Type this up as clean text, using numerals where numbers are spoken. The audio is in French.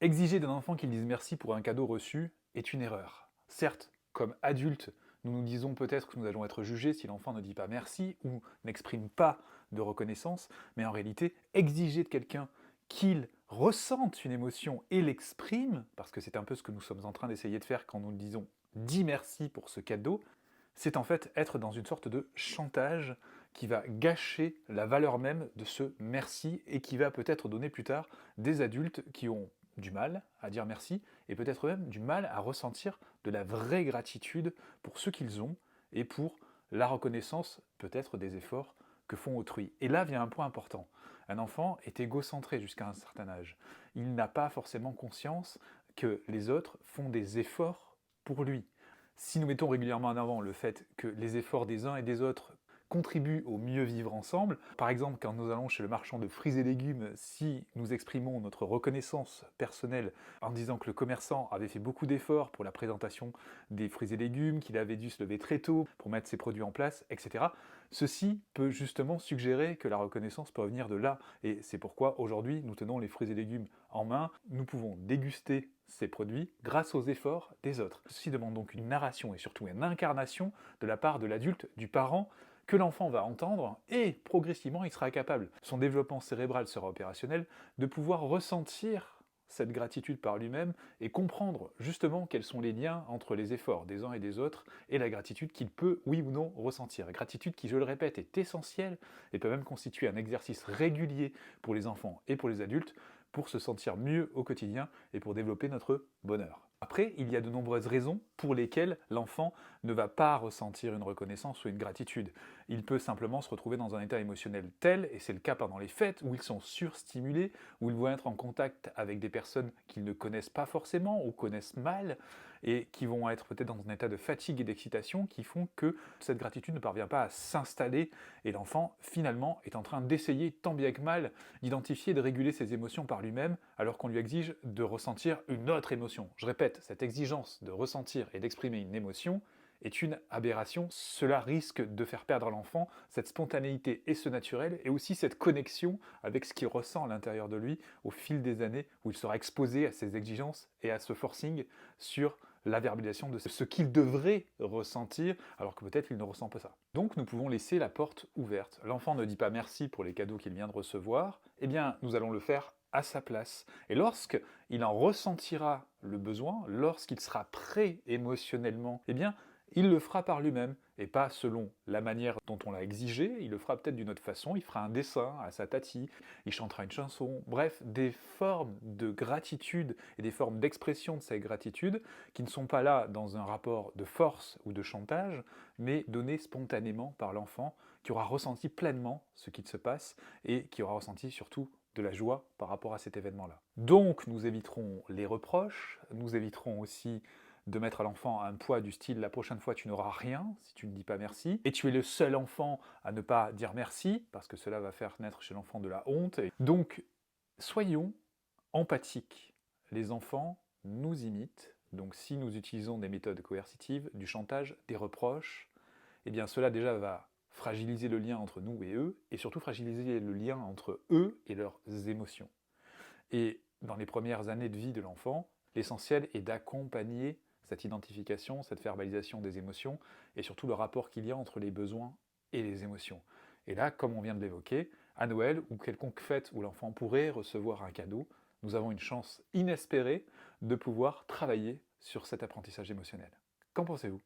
Exiger d'un enfant qu'il dise merci pour un cadeau reçu est une erreur. Certes, comme adultes, nous nous disons peut-être que nous allons être jugés si l'enfant ne dit pas merci ou n'exprime pas de reconnaissance, mais en réalité, exiger de quelqu'un qu'il ressente une émotion et l'exprime, parce que c'est un peu ce que nous sommes en train d'essayer de faire quand nous disons « dis merci pour ce cadeau », c'est en fait être dans une sorte de chantage qui va gâcher la valeur même de ce merci et qui va peut-être donner plus tard des adultes qui ont du mal à dire merci et peut-être même du mal à ressentir de la vraie gratitude pour ce qu'ils ont et pour la reconnaissance peut-être des efforts que font autrui. Et là vient un point important. Un enfant est égocentré jusqu'à un certain âge. Il n'a pas forcément conscience que les autres font des efforts pour lui. Si nous mettons régulièrement en avant le fait que les efforts des uns et des autres contribuent au mieux vivre ensemble, par exemple quand nous allons chez le marchand de fruits et légumes, si nous exprimons notre reconnaissance personnelle en disant que le commerçant avait fait beaucoup d'efforts pour la présentation des fruits et légumes, qu'il avait dû se lever très tôt pour mettre ses produits en place, etc., ceci peut justement suggérer que la reconnaissance peut venir de là, et c'est pourquoi aujourd'hui nous tenons les fruits et légumes en main, nous pouvons déguster ces produits grâce aux efforts des autres. Ceci demande donc une narration et surtout une incarnation de la part de l'adulte, du parent, que l'enfant va entendre, et progressivement il sera capable, son développement cérébral sera opérationnel, de pouvoir ressentir cette gratitude par lui-même et comprendre justement quels sont les liens entre les efforts des uns et des autres et la gratitude qu'il peut, oui ou non, ressentir. Gratitude qui, je le répète, est essentielle et peut même constituer un exercice régulier pour les enfants et pour les adultes pour se sentir mieux au quotidien et pour développer notre bonheur. Après, il y a de nombreuses raisons pour lesquelles l'enfant ne va pas ressentir une reconnaissance ou une gratitude. Il peut simplement se retrouver dans un état émotionnel tel, et c'est le cas pendant les fêtes, où ils sont surstimulés, où ils vont être en contact avec des personnes qu'ils ne connaissent pas forcément ou connaissent mal, et qui vont être peut-être dans un état de fatigue et d'excitation qui font que cette gratitude ne parvient pas à s'installer, et l'enfant, finalement, est en train d'essayer, tant bien que mal, d'identifier et de réguler ses émotions par lui-même, alors qu'on lui exige de ressentir une autre émotion. Je répète, cette exigence de ressentir et d'exprimer une émotion est une aberration. Cela risque de faire perdre à l'enfant cette spontanéité et ce naturel, et aussi cette connexion avec ce qu'il ressent à l'intérieur de lui au fil des années, où il sera exposé à ces exigences et à ce forcing sur la verbalisation de ce qu'il devrait ressentir, alors que peut-être il ne ressent pas ça. Donc nous pouvons laisser la porte ouverte. L'enfant ne dit pas merci pour les cadeaux qu'il vient de recevoir, eh bien nous allons le faire à sa place. Et lorsqu'il en ressentira le besoin, lorsqu'il sera prêt émotionnellement, eh bien il le fera par lui-même, et pas selon la manière dont on l'a exigé, il le fera peut-être d'une autre façon, il fera un dessin à sa tati, il chantera une chanson, bref, des formes de gratitude et des formes d'expression de cette gratitude qui ne sont pas là dans un rapport de force ou de chantage, mais données spontanément par l'enfant qui aura ressenti pleinement ce qui se passe et qui aura ressenti surtout de la joie par rapport à cet événement-là. Donc nous éviterons les reproches, nous éviterons aussi de mettre à l'enfant un poids du style « la prochaine fois tu n'auras rien si tu ne dis pas merci », et tu es le seul enfant à ne pas dire merci, parce que cela va faire naître chez l'enfant de la honte. Donc soyons empathiques. Les enfants nous imitent, donc si nous utilisons des méthodes coercitives, du chantage, des reproches, eh bien cela déjà va fragiliser le lien entre nous et eux, et surtout fragiliser le lien entre eux et leurs émotions. Et dans les premières années de vie de l'enfant, l'essentiel est d'accompagner cette identification, cette verbalisation des émotions, et surtout le rapport qu'il y a entre les besoins et les émotions. Et là, comme on vient de l'évoquer, à Noël ou quelconque fête où l'enfant pourrait recevoir un cadeau, nous avons une chance inespérée de pouvoir travailler sur cet apprentissage émotionnel. Qu'en pensez-vous ?